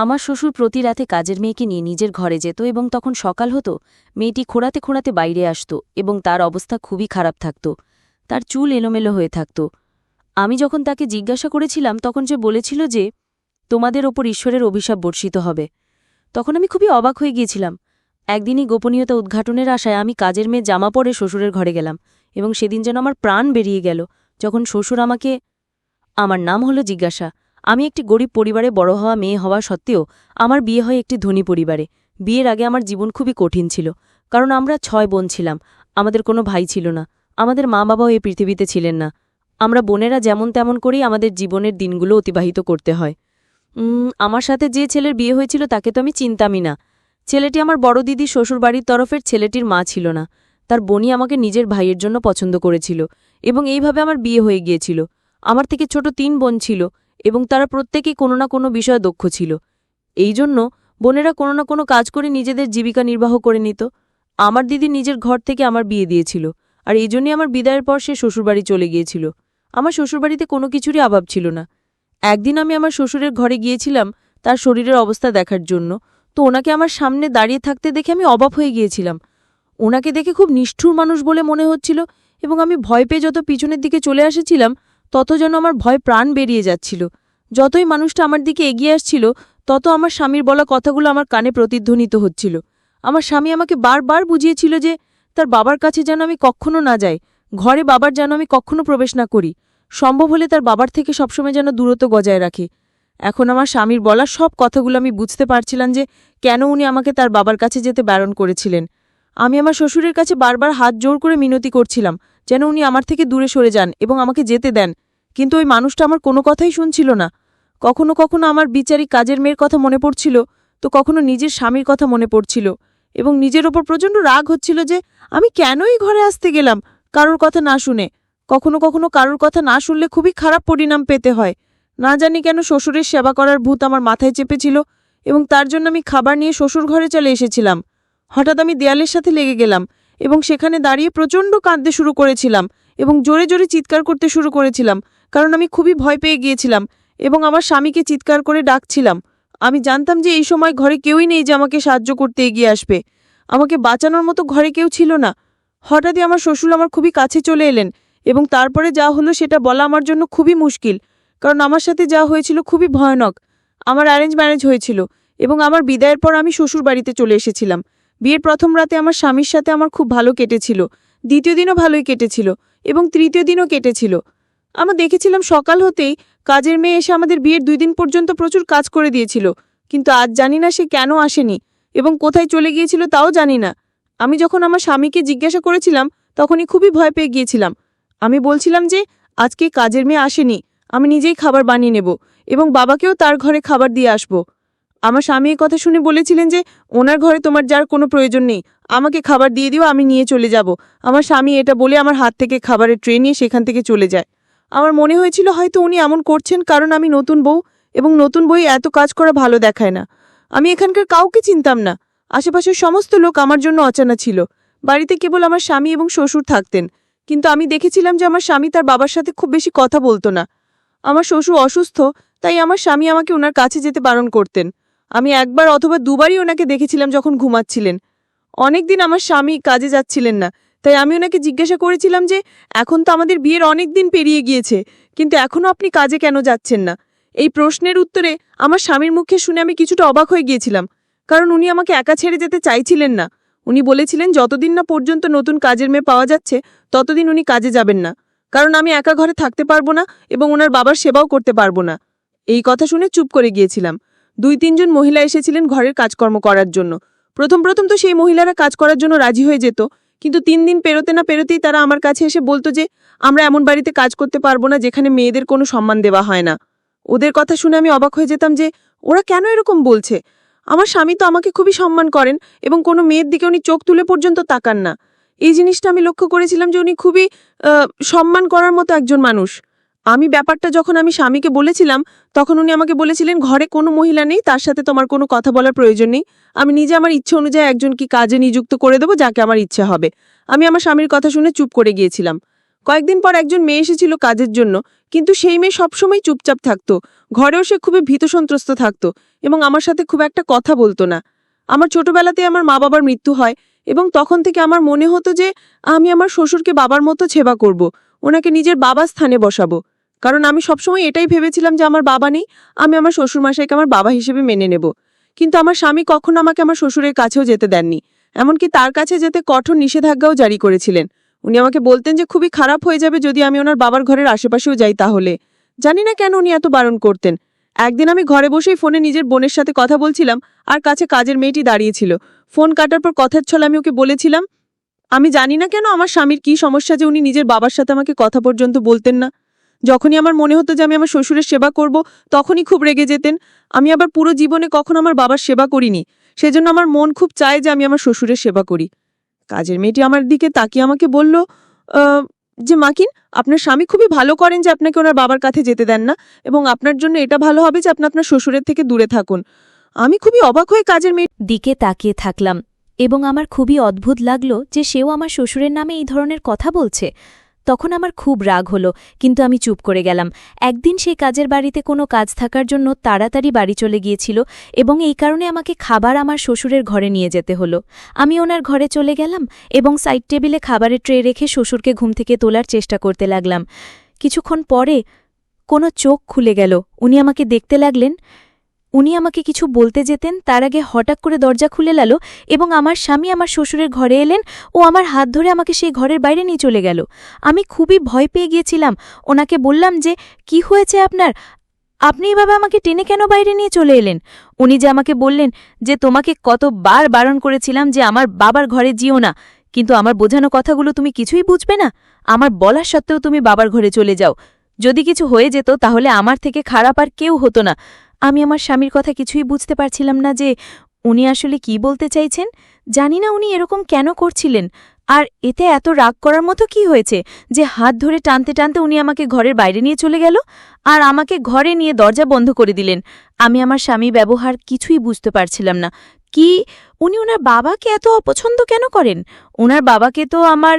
আমার শ্বশুর প্রতি রাতে কাজের মেয়েকে নিয়ে নিজের ঘরে যেত এবং তখন সকাল হতো মেয়েটি খোঁড়াতে খোঁড়াতে বাইরে আসত এবং তার অবস্থা খুবই খারাপ থাকত। তার চুল এলোমেলো হয়ে থাকত। আমি যখন তাকে জিজ্ঞাসা করেছিলাম তখন সে বলেছিল যে তোমাদের ওপর ঈশ্বরের অভিশাপ বর্ষিত হবে। তখন আমি খুবই অবাক হয়ে গিয়েছিলাম। একদিনই গোপনীয়তা উদ্ঘাটনের আশায় আমি কাজের মেয়ে জামা পরে শ্বশুরের ঘরে গেলাম এবং সেদিন যেন আমার প্রাণ বেরিয়ে গেল যখন শ্বশুর আমাকে। আমার নাম হলো জিজ্ঞাসা। আমি একটি গরিব পরিবারে বড় হওয়া মেয়ে হওয়া সত্ত্বেও আমার বিয়ে হয় একটি ধনী পরিবারে। বিয়ের আগে আমার জীবন খুবই কঠিন ছিল, কারণ আমরা 6 বোন ছিলাম। আমাদের কোনো ভাই ছিল না। আমাদের মা বাবাও এই পৃথিবীতে ছিলেন না। আমরা বোনেরা যেমন তেমন করেই আমাদের জীবনের দিনগুলো অতিবাহিত করতে হয়। আমার সাথে যে ছেলের বিয়ে হয়েছিল তাকে তো আমি চিনতামই না। ছেলেটি আমার বড় দিদি শ্বশুরবাড়ির তরফের ছেলেটির মা ছিল না। তার বোনই আমাকে নিজের ভাইয়ের জন্য পছন্দ করেছিল এবং এইভাবে আমার বিয়ে হয়ে গিয়েছিল। আমার থেকে ছোট 3 বোন ছিল এবং তারা প্রত্যেকেই কোনো না কোনো বিষয়ে দক্ষ ছিল। এই জন্য বোনেরা কোনো না কোনো কাজ করে নিজেদের জীবিকা নির্বাহ করে নিত। আমার দিদি নিজের ঘর থেকে আমার বিয়ে দিয়েছিল, আর এই জন্যই আমার বিদায়ের পর সে শ্বশুরবাড়ি চলে গিয়েছিল। আমার শ্বশুরবাড়িতে কোনো কিছুরই অভাব ছিল না। একদিন আমি আমার শ্বশুরের ঘরে গিয়েছিলাম তার শরীরের অবস্থা দেখার জন্য। তো ওনাকে আমার সামনে দাঁড়িয়ে থাকতে দেখে আমি অবাক হয়ে গিয়েছিলাম। ওনাকে দেখে খুব নিষ্ঠুর মানুষ বলে মনে হচ্ছিল এবং আমি ভয় পেয়ে যত পিছনের দিকে চলে এসেছিলাম তত যেন আমার ভয় প্রাণ বেরিয়ে যাচ্ছিল। যতই মানুষটা আমার দিকে এগিয়ে আসছিল তত আমার স্বামীর বলা কথাগুলো আমার কানে প্রতিধ্বনিত হচ্ছিল। আমার স্বামী আমাকে বারবার বুঝিয়েছিল যে তার বাবার কাছে যেন আমি কখনো না যাই, ঘরে বাবার যেন আমি কখনো প্রবেশ না করি, সম্ভব হলে তার বাবার থেকে সবসময় যেন দূরত্ব বজায় রাখি। এখন আমার স্বামীর বলা সব কথাগুলো আমি বুঝতে পারছিলাম যে কেন উনি আমাকে তার বাবার কাছে যেতে বারণ করেছিলেন। আমি আমার শ্বশুরের কাছে বারবার হাত জোর করে মিনতি করছিলাম যেন উনি আমার থেকে দূরে সরে যান এবং আমাকে যেতে দেন, কিন্তু ওই মানুষটা আমার কোনো কথাই শুনছিল না। কখনো কখনো আমার বিচারী কাজের মেয়ের কথা মনে পড়ছিল, তো কখনো নিজের স্বামীর কথা মনে পড়ছিল এবং নিজের ওপর প্রচণ্ড রাগ হচ্ছিল যে আমি কেনই ঘরে আসতে গেলাম কারোর কথা না শুনে। কখনো কখনো কারোর কথা না শুনলে খুবই খারাপ পরিণাম পেতে হয়। না জানি কেন শ্বশুরের সেবা করার ভূত আমার মাথায় চেপেছিল এবং তার জন্য আমি খাবার নিয়ে শ্বশুর ঘরে চলে এসেছিলাম। হঠাৎ আমি দেয়ালের সাথে লেগে গেলাম এবং সেখানে দাঁড়িয়ে প্রচণ্ড কাঁদতে শুরু করেছিলাম এবং জোরে জোরে চিৎকার করতে শুরু করেছিলাম, কারণ আমি খুবই ভয় পেয়ে গিয়েছিলাম এবং আমার স্বামীকে চিৎকার করে ডাকছিলাম। আমি জানতাম যে এই সময় ঘরে কেউই নেই যে আমাকে সাহায্য করতে এগিয়ে আসবে। আমাকে বাঁচানোর মতো ঘরে কেউ ছিল না। হঠাৎই আমার শ্বশুর আমার খুবই কাছে চলে এলেন এবং তারপরে যা হলো সেটা বলা আমার জন্য খুবই মুশকিল, কারণ আমার সাথে যা হয়েছিল খুবই ভয়ানক। আমার অ্যারেঞ্জ ম্যারেজ হয়েছিল এবং আমার বিদায়ের পর আমি শ্বশুর বাড়িতে চলে এসেছিলাম। বিয়ের প্রথম রাতে আমার স্বামীর সাথে আমার খুব ভালো কেটেছিল, দ্বিতীয় দিনও ভালোই কেটেছিল এবং তৃতীয় দিনও কেটেছিল। আমরা দেখেছিলাম সকাল হতেই কাজের মেয়ে এসে আমাদের বিয়ের 2 দিন পর্যন্ত প্রচুর কাজ করে দিয়েছিল, কিন্তু আজ জানি না সে কেন আসেনি এবং কোথায় চলে গিয়েছিল তাও জানি না। আমি যখন আমার স্বামীকে জিজ্ঞাসা করেছিলাম তখনই খুবই ভয় পেয়ে গিয়েছিলাম। আমি বলছিলাম যে আজকে কাজের মেয়ে আসেনি, আমি নিজেই খাবার বানিয়ে নেব এবং বাবাকেও তার ঘরে খাবার দিয়ে আসব। আমার স্বামী এই কথা শুনে বলেছিলেন যে ওনার ঘরে তোমার যার কোনো প্রয়োজন নেই, আমাকে খাবার দিয়ে দিও, আমি নিয়ে চলে যাব। আমার স্বামী এটা বলে আমার হাত থেকে খাবারের ট্রে নিয়ে সেখান থেকে চলে যায়। আমার মনে হয়েছিল হয়তো উনি এমন করছেন কারণ আমি নতুন বউ এবং নতুন বই এত কাজ করা ভালো দেখায় না। আমি এখানকার কাউকে চিনতাম না। আশেপাশের সমস্ত লোক আমার জন্য অচেনা ছিল। বাড়িতে কেবল আমার স্বামী এবং শ্বশুর থাকতেন, কিন্তু আমি দেখেছিলাম যে আমার স্বামী তার বাবার সাথে খুব বেশি কথা বলতো না। আমার শ্বশুর অসুস্থ, তাই আমার স্বামী আমাকে ওনার কাছে যেতে বারণ করতেন। আমি একবার অথবা দুবারই ওনাকে দেখেছিলাম যখন ঘুমাচ্ছিলেন। অনেকদিন আমার স্বামী কাজে যাচ্ছিলেন না, তাই আমি ওনাকে জিজ্ঞাসা করেছিলাম যে এখন তো আমাদের বিয়ের অনেক দিন পেরিয়ে গিয়েছে, কিন্তু এখনও আপনি কাজে কেন যাচ্ছেন না? এই প্রশ্নের উত্তরে আমার স্বামীর মুখে শুনে আমি কিছুটা অবাক হয়ে গিয়েছিলাম, কারণ উনি আমাকে একা ছেড়ে যেতে চাইছিলেন না। উনি বলেছিলেন যতদিন না পর্যন্ত নতুন কাজের মেয়ে পাওয়া যাচ্ছে ততদিন উনি কাজে যাবেন না, কারণ আমি একা ঘরে থাকতে পারবো না এবং ওনার বাবার সেবাও করতে পারবো না। এই কথা শুনে চুপ করে গিয়েছিলাম। 2-3 জন মহিলা এসেছিলেন ঘরের কাজকর্ম করার জন্য। প্রথম তো সেই মহিলারা কাজ করার জন্য রাজি হয়ে যেত, কিন্তু 3 দিন পেরোতে না পেরোতেই তারা আমার কাছে এসে বলতো যে আমরা এমন বাড়িতে কাজ করতে পারবো না যেখানে মেয়েদের কোনো সম্মান দেওয়া হয় না। ওদের কথা শুনে আমি অবাক হয়ে যেতাম যে ওরা কেন এরকম বলছে। আমার স্বামী তো আমাকে খুবই সম্মান করেন এবং কোনো মেয়ের দিকে উনি চোখ তুলে পর্যন্ত তাকান না। এই জিনিসটা আমি লক্ষ্য করেছিলাম যে উনি খুবই সম্মান করার মতো একজন মানুষ। আমি ব্যাপারটা যখন আমি স্বামীকে বলেছিলাম তখন উনি আমাকে বলেছিলেন ঘরে কোনো মহিলা নেই, তার সাথে তোমার কোনো কথা বলার প্রয়োজন নেই। আমি নিজে আমার ইচ্ছে অনুযায়ী একজনকে কাজে নিযুক্ত করে দেবো যাকে আমার ইচ্ছে হবে। আমি আমার স্বামীর কথা শুনে চুপ করে গিয়েছিলাম। কয়েকদিন পর একজন মেয়ে এসেছিল কাজের জন্য, কিন্তু সেই মেয়ে সবসময় চুপচাপ থাকতো। ঘরেও সে খুবই ভীতসন্ত্রস্ত থাকতো এবং আমার সাথে খুব একটা কথা বলতো না। আমার ছোটবেলাতে আমার মা বাবার মৃত্যু হয় এবং তখন থেকে আমার মনে হতো যে আমি আমার শ্বশুরকে বাবার মতো সেবা করব, ওনাকে নিজের বাবার স্থানে বসাবো। কারণ আমি সবসময় এটাই ভেবেছিলাম যে আমার বাবা নেই, আমি আমার শ্বশুরমশাইকে আমার বাবা হিসেবে মেনে নেব। কিন্তু আমার স্বামী কখনো আমাকে আমার শ্বশুরের কাছেও যেতে দেননি, এমনকি তার কাছে যেতে কঠোর নিষেধাজ্ঞাও জারি করেছিলেন। উনি আমাকে বলতেন যে খুবই খারাপ হয়ে যাবে যদি আমি ওনার বাবার ঘরের আশেপাশেও যাই। তাহলে জানি না কেন উনি এত বারণ করতেন। একদিন আমি ঘরে বসেই ফোনে নিজের বোনের সাথে কথা বলছিলাম, আর কাছে কাজের মেয়েটি দাঁড়িয়েছিল। ফোন কাটার পর কথার ছলে আমি ওকে বলেছিলাম, আমি জানি না কেন আমার স্বামীর কি সমস্যা যে উনি নিজের বাবার সাথে আমাকে কথা পর্যন্ত বলতেন না। যখনই আমার মনে হতো যে আমি আমার শ্বশুরের সেবা করব, তখনই খুব রেগে যেতেন। আমি আবার পুরো জীবনে কখনো আমার বাবার সেবা করিনি, সেজন্য আমার মন খুব চায় যে আমি আমার শ্বশুরের সেবা করি। কাজের মেয়েটি আমার দিকে তাকিয়ে আমাকে বলল, যে মাকিন, আপনার স্বামী খুবই ভালো করেন যে আপনাকে ওনার বাবার কাছে যেতে দেন না, এবং আপনার জন্য এটা ভালো হবে যে আপনি আপনার শ্বশুরের থেকে দূরে থাকুন। আমি খুবই অবাক হয়ে কাজের মেয়ে দিকে তাকিয়ে থাকলাম এবং আমার খুবই অদ্ভুত লাগল যে সেও আমার শ্বশুরের নামে এই ধরনের কথা বলছে। তখন আমার খুব রাগ হলো, কিন্তু আমি চুপ করে গেলাম। একদিন সেই কাজের বাড়িতে কোনো কাজ থাকার জন্য তাড়াতাড়ি বাড়ি চলে গিয়েছিল এবং এই কারণে আমাকে খাবার আমার শ্বশুরের ঘরে নিয়ে যেতে হলো। আমি ওনার ঘরে চলে গেলাম এবং সাইড টেবিলে খাবারের ট্রে রেখে শ্বশুরকে ঘুম থেকে তোলার চেষ্টা করতে লাগলাম। কিছুক্ষণ পরে কোনো চোখ খুলে গেল। উনি আমাকে দেখতে লাগলেন। উনি আমাকে কিছু বলতে যেতেন, তার আগে হঠাৎ করে দরজা খুলে গেল এবং আমার স্বামী আমার শ্বশুরের ঘরে এলেন ও আমার হাত ধরে আমাকে সেই ঘরের বাইরে নিয়ে চলে গেল। আমি খুবই ভয় পেয়ে গিয়েছিলাম। ওনাকে বললাম যে কি হয়েছে আপনার, আপনি এভাবে আমাকে টেনে কেন বাইরে নিয়ে চলে এলেন? উনি যে আমাকে বললেন যে তোমাকে কতবার বারণ করেছিলাম যে আমার বাবার ঘরে যেও না, কিন্তু আমার বোঝানো কথাগুলো তুমি কিছুই বুঝবে না। আমার বলার সত্ত্বেও তুমি বাবার ঘরে চলে যাও। যদি কিছু হয়ে যেত তাহলে আমার থেকে খারাপ আর কেউ হতো না। আমি আমার স্বামীর কথা কিছুই বুঝতে পারছিলাম না যে উনি আসলে কি বলতে চাইছেন। জানি না উনি এরকম কেন করছিলেন, আর এতে এত রাগ করার মতো কি হয়েছে যে হাত ধরে টানতে টানতে উনি আমাকে ঘরের বাইরে নিয়ে চলে গেল আর আমাকে ঘরে নিয়ে দরজা বন্ধ করে দিলেন। আমি আমার স্বামীর ব্যবহার কিছুই বুঝতে পারছিলাম না। কি উনি ওনার বাবাকে এত অপছন্দ কেন করেন? ওনার বাবাকে তো আমার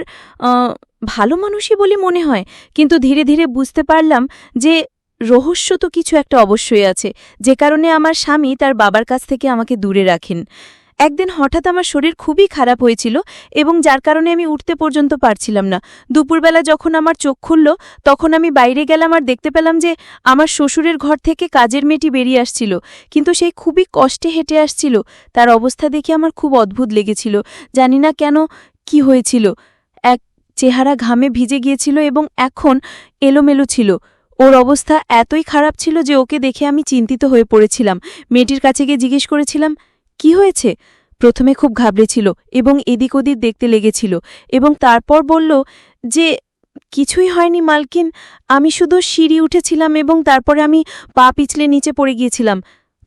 ভালো মানুষই বলে মনে হয়, কিন্তু ধীরে ধীরে বুঝতে পারলাম যে রহস্য তো কিছু একটা অবশ্যই আছে, যে কারণে আমার স্বামী তার বাবার কাছ থেকে আমাকে দূরে রাখেন। একদিন হঠাৎ আমার শরীর খুবই খারাপ হয়েছিল এবং যার কারণে আমি উঠতে পর্যন্ত পারছিলাম না। দুপুরবেলা যখন আমার চোখ খুলল তখন আমি বাইরে গেলাম আর দেখতে পেলাম যে আমার শ্বশুরের ঘর থেকে কাজের মেয়েটি বেরিয়ে আসছিল, কিন্তু সেই খুবই কষ্টে হেঁটে আসছিল। তার অবস্থা দেখে আমার খুব অদ্ভুত লেগেছিল। জানি না কেন কি হয়েছিল, এক চেহারা ঘামে ভিজে গিয়েছিল এবং এখন এলোমেলো ছিল। ওর অবস্থা এতই খারাপ ছিল যে ওকে দেখে আমি চিন্তিত হয়ে পড়েছিলাম। মেয়েটির কাছে গিয়ে জিজ্ঞেস করেছিলাম, কি হয়েছে? প্রথমে খুব ঘাবড়েছিল এবং এদিক ওদিক দেখতে লেগেছিল এবং তারপর বলল যে কিছুই হয়নি মালকিন, আমি শুধু সিঁড়ি উঠেছিলাম এবং তারপরে আমি পা পিছলে নিচে পড়ে গিয়েছিলাম।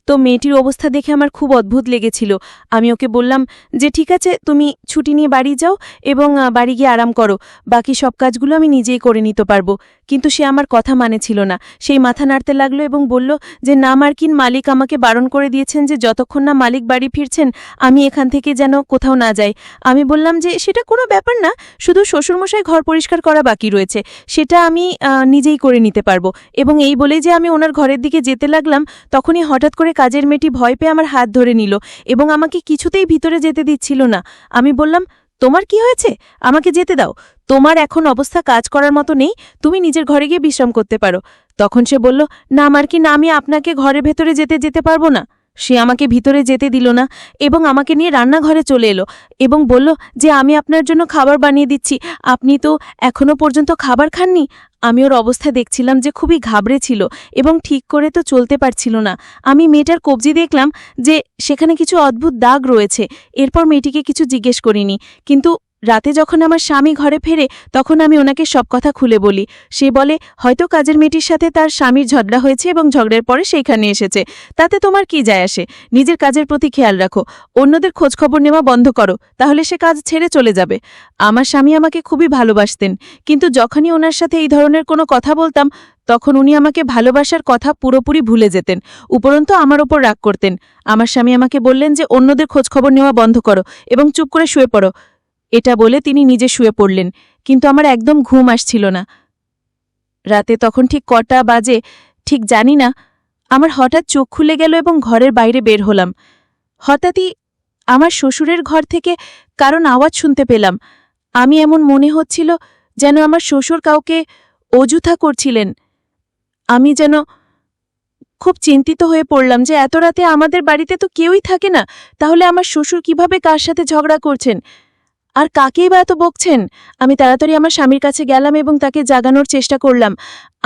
তো মেয়েটির অবস্থা দেখে আমার খুব অদ্ভুত লেগেছিল। আমি ওকে বললাম যে ঠিক আছে, তুমি ছুটি নিয়ে বাড়ি যাও এবং বাড়ি গিয়ে আরাম করো, বাকি সব কাজগুলো আমি নিজেই করে নিতে পারবো। কিন্তু সে আমার কথা মানেছিল না। সেই মাথা নাড়তে লাগলো এবং বলল যে না মার্কিন, মালিক আমাকে বারণ করে দিয়েছেন যে যতক্ষণ না মালিক বাড়ি ফিরছেন আমি এখান থেকে যেন কোথাও না যাই। আমি বললাম যে সেটা কোনো ব্যাপার না, শুধু শ্বশুরমশাই ঘর পরিষ্কার করা বাকি রয়েছে, সেটা আমি নিজেই করে নিতে পারবো। এবং এই বলেই যে আমি ওনার ঘরের দিকে যেতে লাগলাম, তখনই হঠাৎ করে কাজের মেয়েটি ভয় পেয়ে আমার হাত ধরে নিল এবং আমাকে কিছুতেই ভিতরে যেতে দিচ্ছিল না। আমি বললাম, তোমার কি হয়েছে? আমাকে যেতে দাও, তোমার এখন অবস্থা কাজ করার মতো নেই, তুমি নিজের ঘরে গিয়ে বিশ্রাম করতে পারো। তখন সে বলল, না মার্কিন, আমি আপনাকে ঘরের ভেতরে যেতে পারবো না। সে আমাকে ভিতরে যেতে দিল না এবং আমাকে নিয়ে রান্নাঘরে চলে এলো এবং বলল যে আমি আপনার জন্য খাবার বানিয়ে দিচ্ছি, আপনি তো এখনো পর্যন্ত খাবার খাননি। আমি ওর অবস্থা দেখছিলাম যে খুবই ঘাবড়ে ছিল এবং ঠিক করে তো চলতে পারছিল না। আমি মেয়েটার কবজি দেখলাম যে সেখানে কিছু অদ্ভুত দাগ রয়েছে। এরপর মেয়েটিকে কিছু জিজ্ঞেস করিনি, কিন্তু রাতে যখন আমার স্বামী ঘরে ফেরে তখন আমি ওনাকে সব কথা খুলে বলি। সে বলে হয়তো কাজের মেয়েটির সাথে তার স্বামীর ঝগড়া হয়েছে এবং ঝগড়ার পরে সেইখানে এসেছে, তাতে তোমার কি যায় আসে? নিজের কাজের প্রতি খেয়াল রাখো, অন্যদের খোঁজখবর নেওয়া বন্ধ করো, তাহলে সে কাজ ছেড়ে চলে যাবে। আমার স্বামী আমাকে খুবই ভালোবাসতেন, কিন্তু যখনই ওনার সাথে এই ধরনের কোনো কথা বলতাম তখন উনি আমাকে ভালোবাসার কথা পুরোপুরি ভুলে যেতেন, উপরন্তু আমার ওপর রাগ করতেন। আমার স্বামী আমাকে বললেন যে অন্যদের খোঁজখবর নেওয়া বন্ধ করো এবং চুপ করে শুয়ে পড়ো। এটা বলে তিনি নিজে শুয়ে পড়লেন, কিন্তু আমার একদম ঘুম আসছিল না। রাতে তখন ঠিক কটা বাজে ঠিক জানি না, আমার হঠাৎ চোখ খুলে গেল এবং ঘরের বাইরে বের হলাম। হঠাৎই আমার শ্বশুরের ঘর থেকে কারণ আওয়াজ শুনতে পেলাম। আমি এমন মনে হচ্ছিল যেন আমার শ্বশুর কাউকে অযথা করছিলেন। আমি যেন খুব চিন্তিত হয়ে পড়লাম যে এত রাতে আমাদের বাড়িতে তো কেউই থাকে না, তাহলে আমার শ্বশুর কিভাবে কার সাথে ঝগড়া করছেন আর কাকেই বা এত বকছেন। আমি তাড়াতাড়ি আমার স্বামীর কাছে গেলাম এবং তাকে জাগানোর চেষ্টা করলাম।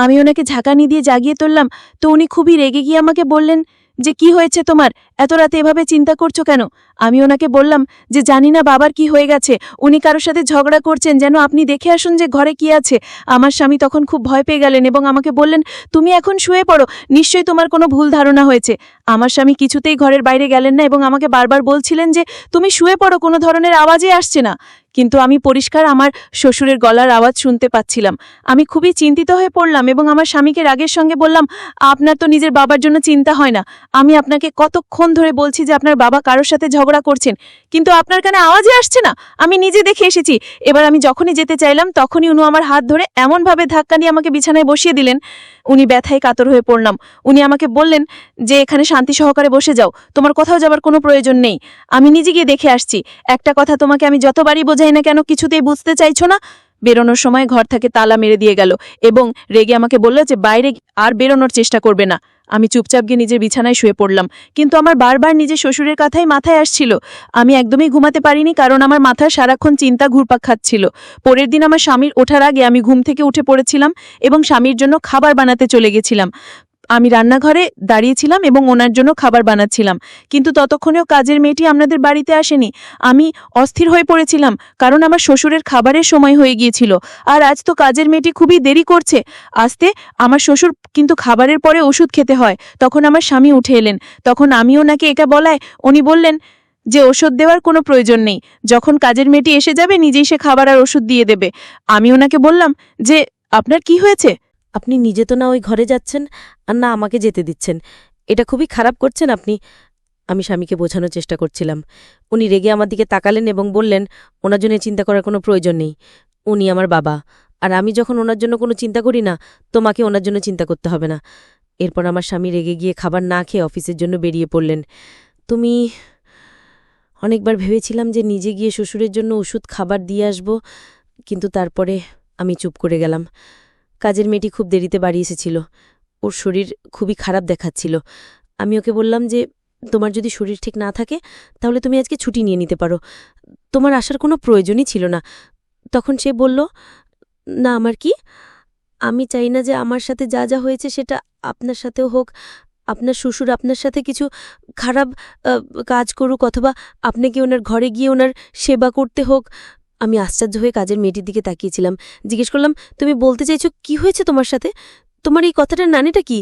আমি ওনাকে ঝাঁকানি দিয়ে জাগিয়ে তুললাম, তো উনি খুবই রেগে গিয়ে আমাকে বললেন যে কি হয়েছে তোমার, এত রাতে এভাবে চিন্তা করছো কেন? আমি ওনাকে বললাম যে জানি না বাবার কি হয়ে গেছে, উনি কারোর সাথে ঝগড়া করছেন, যেন আপনি দেখে আসুন যে ঘরে কি আছে। আমার স্বামী তখন খুব ভয় পেয়ে গেলেন এবং আমাকে বললেন, তুমি এখন শুয়ে পড়ো, নিশ্চয়ই তোমার কোনো ভুল ধারণা হয়েছে। আমার স্বামী কিছুতেই ঘরের বাইরে গেলেন না এবং আমাকে বারবার বলছিলেন যে তুমি শুয়ে পড়ো, কোনো ধরনের আওয়াজই আসছে না। কিন্তু আমি পরিষ্কার আমার শ্বশুরের গলার আওয়াজ শুনতে পাচ্ছিলাম। আমি খুবই চিন্তিত হয়ে পড়লাম এবং আমার স্বামীকে রাগের সঙ্গে বললাম, আপনার তো নিজের বাবার জন্য চিন্তা হয় না। আমি আপনাকে কতক্ষণ ধরে বলছি যে আপনার বাবা কারোর সাথে ঝগড়া করছেন, কিন্তু আপনার কানে আওয়াজই আসছে না। আমি নিজে দেখে এসেছি। এবার আমি যখনই যেতে চাইলাম তখনই উনি আমার হাত ধরে এমনভাবে ধাক্কা দিয়ে আমাকে বিছানায় বসিয়ে দিলেন। উনি ব্যথায় কাতর হয়ে পড়লাম। উনি আমাকে বললেন যে এখানে শান্তি সহকারে বসে যাও, তোমার কোথাও যাবার কোনো প্রয়োজন নেই। আমি নিজে গিয়ে দেখে আসছি। একটা কথা তোমাকে আমি যতবারই বোঝাই না কেন, কিছুতেই বুঝতে চাইছো না। বেরোনোর সময় ঘর থেকে তালা মেরে দিয়ে গেল এবং রেগে আমাকে বলল যে বাইরে আর বেরোনোর চেষ্টা করবে না। আমি চুপচাপ গিয়ে নিজের বিছানায় শুয়ে পড়লাম, কিন্তু আমার বারবার নিজের শ্বশুরের কথাই মাথায় আসছিল। আমি একদমই ঘুমাতে পারিনি, কারণ আমার মাথায় সারাক্ষণ চিন্তা ঘুরপাক খাচ্ছিল। পরের দিন আমার স্বামীর ওঠার আগে আমি ঘুম থেকে উঠে পড়েছিলাম এবং স্বামীর জন্য খাবার বানাতে চলে গেছিলাম। আমি রান্নাঘরে দাঁড়িয়েছিলাম এবং ওনার জন্য খাবার বানাচ্ছিলাম, কিন্তু ততক্ষণেও কাজের মেয়েটি আপনাদের বাড়িতে আসেনি। আমি অস্থির হয়ে পড়েছিলাম, কারণ আমার শ্বশুরের খাবারের সময় হয়ে গিয়েছিল আর আজ তো কাজের মেয়েটি খুবই দেরি করছে আসতে। আমার শ্বশুর কিন্তু খাবারের পরে ওষুধ খেতে হয়। তখন আমার স্বামী উঠে এলেন। তখন আমি ওনাকে এটা বলায় উনি বললেন যে ওষুধ দেওয়ার কোনো প্রয়োজন নেই, যখন কাজের মেয়েটি এসে যাবে নিজেই সে খাবার আর ওষুধ দিয়ে দেবে। আমি ওনাকে বললাম যে আপনার কি হয়েছে? আপনি নিজে তো না ওই ঘরে যাচ্ছেন আর না আমাকে যেতে দিচ্ছেন, এটা খুবই খারাপ করছেন আপনি। আমি স্বামীকে বোঝানোর চেষ্টা করছিলাম। উনি রেগে আমার দিকে তাকালেন এবং বললেন, ওনার জন্য চিন্তা করার কোনো প্রয়োজন নেই, উনি আমার বাবা, আর আমি যখন ওনার জন্য কোনো চিন্তা করি না, তোমাকে ওনার জন্য চিন্তা করতে হবে না। এরপর আমার স্বামী রেগে গিয়ে খাবার না খেয়ে অফিসের জন্য বেরিয়ে পড়লেন। তুমি অনেকবার ভেবেছিলাম যে নিজে গিয়ে শ্বশুরের জন্য ওষুধ খাবার দিয়ে আসব, কিন্তু তারপরে আমি চুপ করে গেলাম। কাজের মেয়েটি খুব দেরিতে বাড়ি এসেছিল, ওর শরীর খুবই খারাপ দেখাচ্ছিল। আমি ওকে বললাম যে তোমার যদি শরীর ঠিক না থাকে তাহলে তুমি আজকে ছুটি নিয়ে নিতে পারো, তোমার আসার কোনো প্রয়োজনই ছিল না। তখন সে বলল, না আমার কি, আমি চাই না যে আমার সাথে যা যা হয়েছে সেটা আপনার সাথেও হোক, আপনার শ্বশুর আপনার সাথে কিছু খারাপ কাজ করুক, অথবা আপনাকে ওনার ঘরে গিয়ে ওনার সেবা করতে হোক। আমি আশ্চর্য হয়ে কাজের মেয়েটির দিকে তাকিয়েছিলাম। জিজ্ঞেস করলাম, তুমি বলতে চাইছো কি হয়েছে তোমার সাথে, তোমার এই কথাটার নানিটা কি?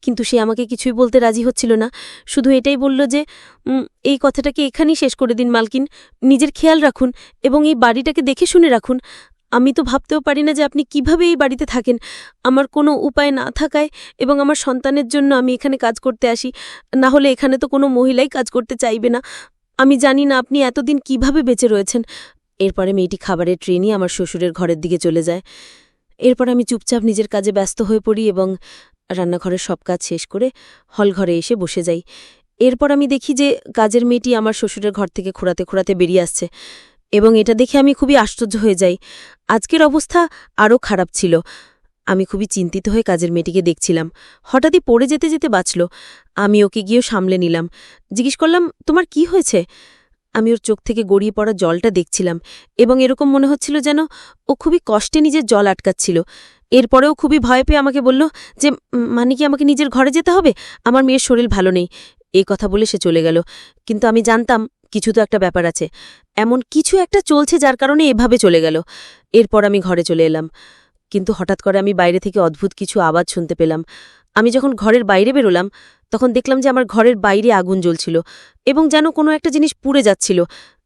কিন্তু সে আমাকে কিছুই বলতে রাজি হচ্ছিল না, শুধু এটাই বলল যে এই কথাটাকে এখানেই শেষ করে দিন মালকিন, নিজের খেয়াল রাখুন এবং এই বাড়িটাকে দেখে শুনে রাখুন। আমি তো ভাবতেও পারি না যে আপনি কিভাবে এই বাড়িতে থাকেন। আমার কোনো উপায় না থাকায় এবং আমার সন্তানের জন্য আমি এখানে কাজ করতে আসি, না হলে এখানে তো কোনো মহিলাই কাজ করতে চাইবে না। আমি জানি না আপনি এতদিন কিভাবে বেঁচে রয়েছেন। এরপরে মেয়েটি খাবারের ট্রে নিয়ে আমার শ্বশুরের ঘরের দিকে চলে যায়। এরপর আমি চুপচাপ নিজের কাজে ব্যস্ত হয়ে পড়ি এবং রান্নাঘরের সব কাজ শেষ করে হলঘরে এসে বসে যাই। এরপর আমি দেখি যে কাজের মেয়েটি আমার শ্বশুরের ঘর থেকে খোঁড়াতে খোঁড়াতে বেরিয়ে আসছে এবং এটা দেখে আমি খুবই আশ্চর্য হয়ে যাই। আজকের অবস্থা আরও খারাপ ছিল। আমি খুবই চিন্তিত হয়ে কাজের মেয়েটিকে দেখছিলাম। হঠাৎই পড়ে যেতে যেতে বাঁচল। আমি ওকে গিয়েও সামলে নিলাম। জিজ্ঞেস করলাম, তোমার কি হয়েছে? আমি ওর চোখ থেকে গড়িয়ে পড়া জলটা দেখছিলাম এবং এরকম মনে হচ্ছিল যেন ও খুবই কষ্টে নিজের জল আটকাচ্ছিল। এরপরেও খুবই ভয় পেয়ে আমাকে বলল যে মানে কি আমাকে নিজের ঘরে যেতে হবে, আমার মেয়ের শরীর ভালো নেই। এই কথা বলে সে চলে গেল। কিন্তু আমি জানতাম কিছু তো একটা ব্যাপার আছে, এমন কিছু একটা চলছে যার কারণে এভাবে চলে গেল। এরপর আমি ঘরে চলে এলাম, কিন্তু হঠাৎ করে আমি বাইরে থেকে অদ্ভুত কিছু আওয়াজ শুনতে পেলাম। আমি যখন ঘরের বাইরে বেরোলাম তখন দেখলাম যে আমার ঘরের বাইরে আগুন জ্বলছিল এবং যেন কোনো একটা জিনিস পুড়ে যাচ্ছিল।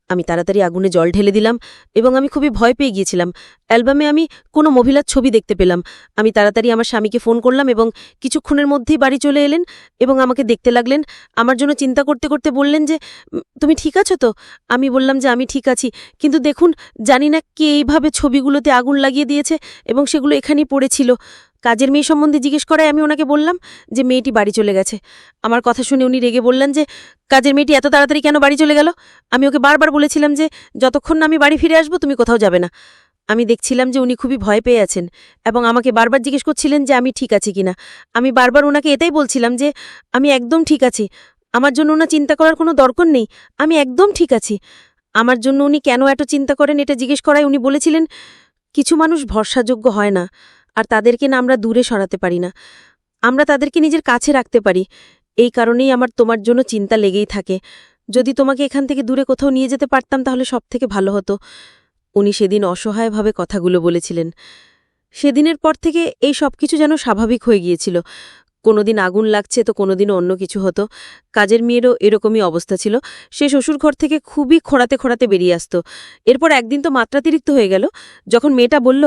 আমি তাড়াতাড়ি আগুনে জল ঢেলে দিলাম এবং আমি খুবই ভয় পেয়ে গিয়েছিলাম। অ্যালবামে আমি কোনো মহিলার ছবি দেখতে পেলাম। আমি তাড়াতাড়ি আমার স্বামীকে ফোন করলাম এবং কিছুক্ষণের মধ্যেই বাড়ি চলে এলেন এবং আমাকে দেখতে লাগলেন। আমার জন্য চিন্তা করতে করতে বললেন যে, তুমি ঠিক আছো তো? আমি বললাম যে আমি ঠিক আছি, কিন্তু দেখুন, জানি না কে এইভাবে ছবিগুলোতে আগুন লাগিয়ে দিয়েছে এবং সেগুলো এখানেই পড়েছিল। কাজের মেয়ে সম্বন্ধে জিজ্ঞেস করায় আমি ওনাকে বললাম যে মেয়েটি বাড়ি চলে গেছে। আমার কথা শুনে উনি রেগে বললেন যে, কাজের মেয়েটি এত তাড়াতাড়ি কেন বাড়ি চলে গেল? আমি ওকে বারবার বলেছিলাম যে যতক্ষণ না আমি বাড়ি ফিরে আসবো তুমি কোথাও যাবে না। আমি দেখছিলাম যে উনি খুবই ভয় পেয়ে আছেন এবং আমাকে বারবার জিজ্ঞেস করছিলেন যে আমি ঠিক আছি কিনা। আমি বারবার ওনাকে এটাই বলছিলাম যে আমি একদম ঠিক আছি, আমার জন্য ওনা চিন্তা করার কোনো দরকার নেই, আমি একদম ঠিক আছি। আমার জন্য উনি কেন এত চিন্তা করেন এটা জিজ্ঞেস করায় উনি বলেছিলেন, কিছু মানুষ ভরসাযোগ্য হয় না, আর তাদেরকে না আমরা দূরে সরাতে পারি না, আমরা তাদেরকে নিজের কাছে রাখতে পারি। এই কারণেই আমার তোমার জন্য চিন্তা লেগেই থাকে। যদি তোমাকে এখান থেকে দূরে কোথাও নিয়ে যেতে পারতাম তাহলে সবথেকে ভালো হতো। উনি সেদিন অসহায়ভাবে কথাগুলো বলেছিলেন। সেদিনের পর থেকে এই সবকিছু যেন স্বাভাবিক হয়ে গিয়েছিল। কোনোদিন আগুন লাগছে তো কোনোদিনও অন্য কিছু হতো। কাজের মেয়েরও এরকমই অবস্থা ছিল। সে শ্বশুর ঘর থেকে খুবই খোঁড়াতে খোঁড়াতে বেরিয়ে আসত। এরপর একদিন তো মাত্রাতিরিক্ত হয়ে গেল, যখন মেয়েটা বলল,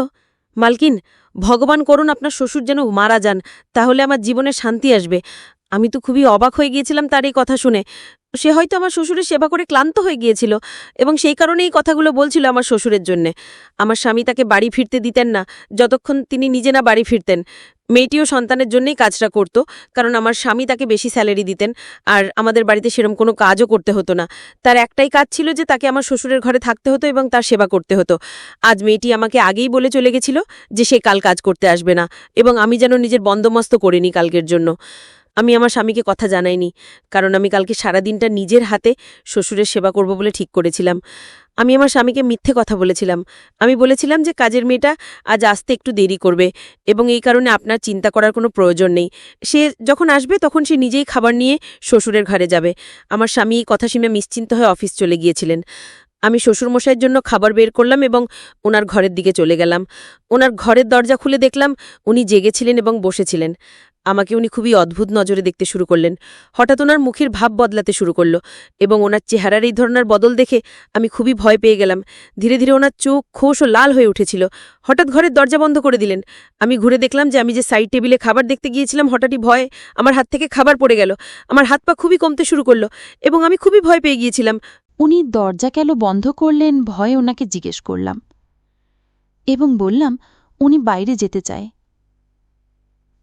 মালকিন, ভগবান করুন আপনার শ্বশুর যেন মারা যান, তাহলে আমার জীবনে শান্তি আসবে। আমি তো খুবই অবাক হয়ে গিয়েছিলাম তার এই কথা শুনে। সে হয়তো আমার শ্বশুরের সেবা করে ক্লান্ত হয়ে গিয়েছিল এবং সেই কারণে এই কথাগুলো বলছিল আমার শ্বশুরের জন্যে। আমার স্বামী তাকে বাড়ি ফিরতে দিতেন না যতক্ষণ তিনি নিজে না বাড়ি ফিরতেন। মেয়েটিও সন্তানের জন্যই কাজটা করত, কারণ আমার স্বামী তাকে বেশি স্যালারি দিতেন আর আমাদের বাড়িতে সেরম কোনো কাজও করতে হতো না। তার একটাই কাজ ছিল যে তাকে আমার শ্বশুরের ঘরে থাকতে হতো এবং তার সেবা করতে হতো। আজ মেয়েটি আমাকে আগেই বলে চলে গেছিল যে সে কাল কাজ করতে আসবে না এবং আমি যেন নিজের বন্দোবস্ত করে নিই কালকের জন্য। আমি আমার স্বামীকে কথা জানাইনি, কারণ আমি কালকে সারাদিনটা নিজের হাতে শ্বশুরের সেবা করব বলে ঠিক করেছিলাম। আমি আমার স্বামীকে মিথ্যে কথা বলেছিলাম। আমি বলেছিলাম যে কাজের মেয়েটা আজ আসতে একটু দেরি করবে এবং এই কারণে আপনার চিন্তা করার কোনো প্রয়োজন নেই। সে যখন আসবে তখন সে নিজেই খাবার নিয়ে শ্বশুরের ঘরে যাবে। আমার স্বামী এই কথা শুনে নিশ্চিন্ত হয়ে অফিস চলে গিয়েছিলেন। আমি শ্বশুরমশাইয়ের জন্য খাবার বের করলাম এবং ওনার ঘরের দিকে চলে গেলাম। ওনার ঘরের দরজা খুলে দেখলাম উনি জেগেছিলেন এবং বসেছিলেন। আমাকে উনি খুবই অদ্ভুত নজরে দেখতে শুরু করলেন। হঠাৎ ওনার মুখের ভাব বদলাতে শুরু করল এবং ওনার চেহারার এই ধরনের বদল দেখে আমি খুবই ভয় পেয়ে গেলাম। ধীরে ধীরে ওনার চোখ খোশ ও লাল হয়ে উঠেছিল। হঠাৎ ঘরের দরজা বন্ধ করে দিলেন। আমি ঘুরে দেখলাম যে আমি যে সাইড টেবিলে খাবার দেখতে গিয়েছিলাম, হঠাৎই ভয়ে আমার হাত থেকে খাবার পড়ে গেল। আমার হাত পা খুবই কমতে শুরু করল এবং আমি খুবই ভয় পেয়ে গিয়েছিলাম। উনি দরজা কেন বন্ধ করলেন ভয়ে ওনাকে জিজ্ঞেস করলাম এবং বললাম উনি বাইরে যেতে চায়।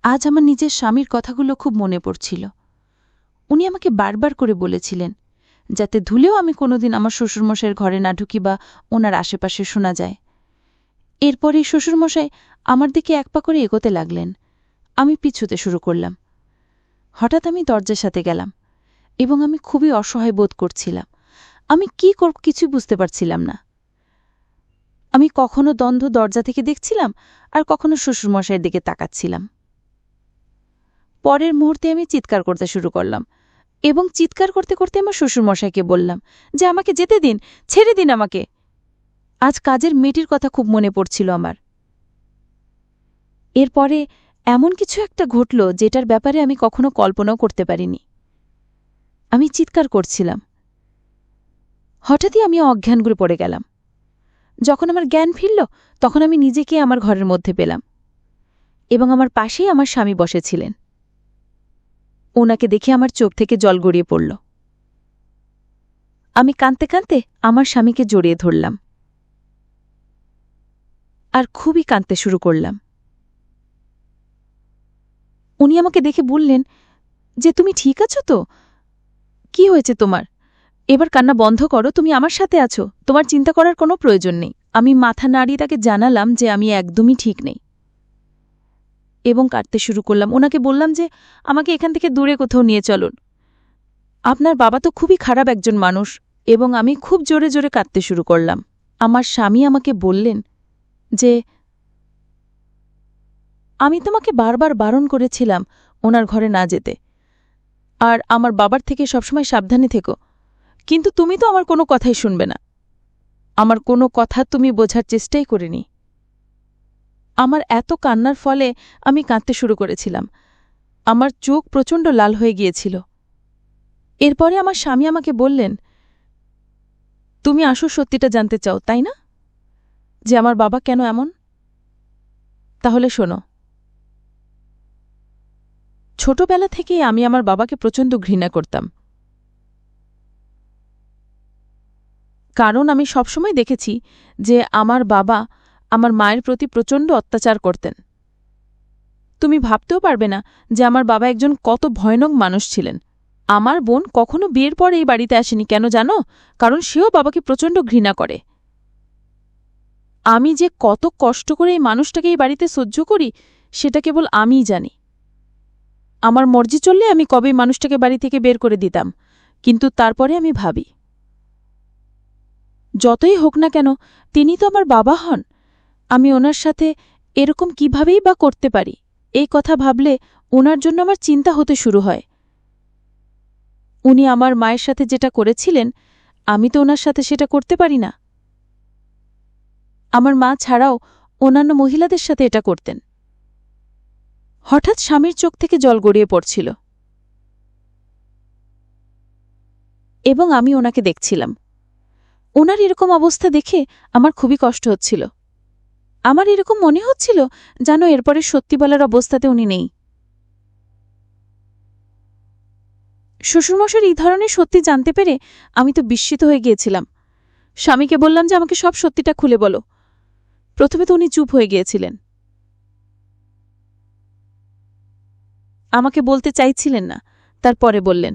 আজ আমার নিজের স্বামীর কথাগুলো খুব মনে পড়ছিল। উনি আমাকে বারবার করে বলেছিলেন যাতে ধুলেও আমি কোনোদিন আমার শ্বশুরমশাইয়ের ঘরে না ঢুকি বা ওনার আশেপাশে শোনা যায়। এরপর এই শ্বশুরমশাই আমার দিকে এক পা করে এগোতে লাগলেন। আমি পিছুতে শুরু করলাম। হঠাৎ আমি দরজার সাথে গেলাম এবং আমি খুবই অসহায় বোধ করছিলাম। আমি কি করব কিছুই বুঝতে পারছিলাম না। আমি কখনো দ্বন্দ্ব দরজা থেকে দেখছিলাম আর কখনো শ্বশুরমশাইয়ের দিকে তাকাচ্ছিলাম। পরের মুহূর্তে আমি চিৎকার করতে শুরু করলাম এবং চিৎকার করতে করতে আমার শ্বশুরমশাইকে বললাম যে আমাকে যেতে দিন, ছেড়ে দিন আমাকে। আজ কাজের মেয়েটির কথা খুব মনে পড়ছিল আমার। এরপরে এমন কিছু একটা ঘটল যেটার ব্যাপারে আমি কখনো কল্পনাও করতে পারিনি। আমি চিৎকার করছিলাম। হঠাৎই আমি অজ্ঞান করে পড়ে গেলাম। যখন আমার জ্ঞান ফিরল তখন আমি নিজেকে আমার ঘরের মধ্যে পেলাম এবং আমার পাশেই আমার স্বামী বসেছিলেন। ওনাকে দেখে আমার চোখ থেকে জল গড়িয়ে পড়ল। আমি কাঁদতে কাঁদতে আমার স্বামীকে জড়িয়ে ধরলাম আর খুবই কাঁদতে শুরু করলাম। উনি আমাকে দেখে বললেন যে তুমি ঠিক আছো তো? কি হয়েছে তোমার? এবার কান্না বন্ধ করো, তুমি আমার সাথে আছো, তোমার চিন্তা করার কোনো প্রয়োজন নেই। আমি মাথা নাড়িয়ে তাকে জানালাম যে আমি একদমই ঠিক নেই এবং কাঁদতে শুরু করলাম। ওনাকে বললাম যে আমাকে এখান থেকে দূরে কোথাও নিয়ে চলুন, আপনার বাবা তো খুবই খারাপ একজন মানুষ। এবং আমি খুব জোরে জোরে কাঁদতে শুরু করলাম। আমার স্বামী আমাকে বললেন যে আমি তোমাকে বারবার বারণ করেছিলাম ওনার ঘরে না যেতে আর আমার বাবার থেকে সবসময় সাবধানে থেকো, কিন্তু তুমি তো আমার কোনো কথাই শুনবে না। আমার কোনো কথা তুমি বোঝার চেষ্টাই করিনি। আমার এত কান্নার ফলে আমি কাঁদতে শুরু করেছিলাম। আমার চোখ প্রচণ্ড লাল হয়ে গিয়েছিল। এরপরে আমার স্বামী আমাকে বললেন তুমি আসল সত্যিটা জানতে চাও তাই না, যে আমার বাবা কেন এমন? তাহলে শোনো, ছোটবেলা থেকেই আমি আমার বাবাকে প্রচণ্ড ঘৃণা করতাম। কারণ আমি সবসময় দেখেছি যে আমার বাবা আমার মায়ের প্রতি প্রচণ্ড অত্যাচার করতেন। তুমি ভাবতেও পারবে না যে আমার বাবা একজন কত ভয়ানক মানুষ ছিলেন। আমার বোন কখনো বিয়ের পর এই বাড়িতে আসেনি, কেন জানো? কারণ সেও বাবাকে প্রচণ্ড ঘৃণা করে। আমি যে কত কষ্ট করে এই মানুষটাকে এই বাড়িতে সহ্য করি সেটা কেবল আমিই জানি। আমার মর্জি চললে আমি কবেই মানুষটাকে বাড়ি থেকে বের করে দিতাম, কিন্তু তারপরে আমি ভাবি, যতই হোক না কেন তিনি তো আমার বাবা হন, আমি ওনার সাথে এরকম কিভাবেই বা করতে পারি? এই কথা ভাবলে ওনার জন্য আমার চিন্তা হতে শুরু হয়। উনি আমার মায়ের সাথে যেটা করেছিলেন, আমি তো ওনার সাথে সেটা করতে পারি না। আমার মা ছাড়াও অন্যান্য মহিলাদের সাথে এটা করতেন। হঠাৎ স্বামীর চোখ থেকে জল গড়িয়ে পড়ছিল এবং আমি ওনাকে দেখছিলাম। ওনার এরকম অবস্থা দেখে আমার খুবই কষ্ট হচ্ছিল। আমার এরকম মনে হচ্ছিল যেন এরপরে সত্যি বলার অবস্থাতে উনি নেই। শ্বশুরমশাইয়ের এই ধরনের সত্যি জানতে পেরে আমি তো বিস্মিত হয়ে গিয়েছিলাম। স্বামীকে বললাম যে আমাকে সব সত্যিটা খুলে বলো। প্রথমে তো উনি চুপ হয়ে গিয়েছিলেন, আমাকে বলতে চাইছিলেন না। তারপরে বললেন,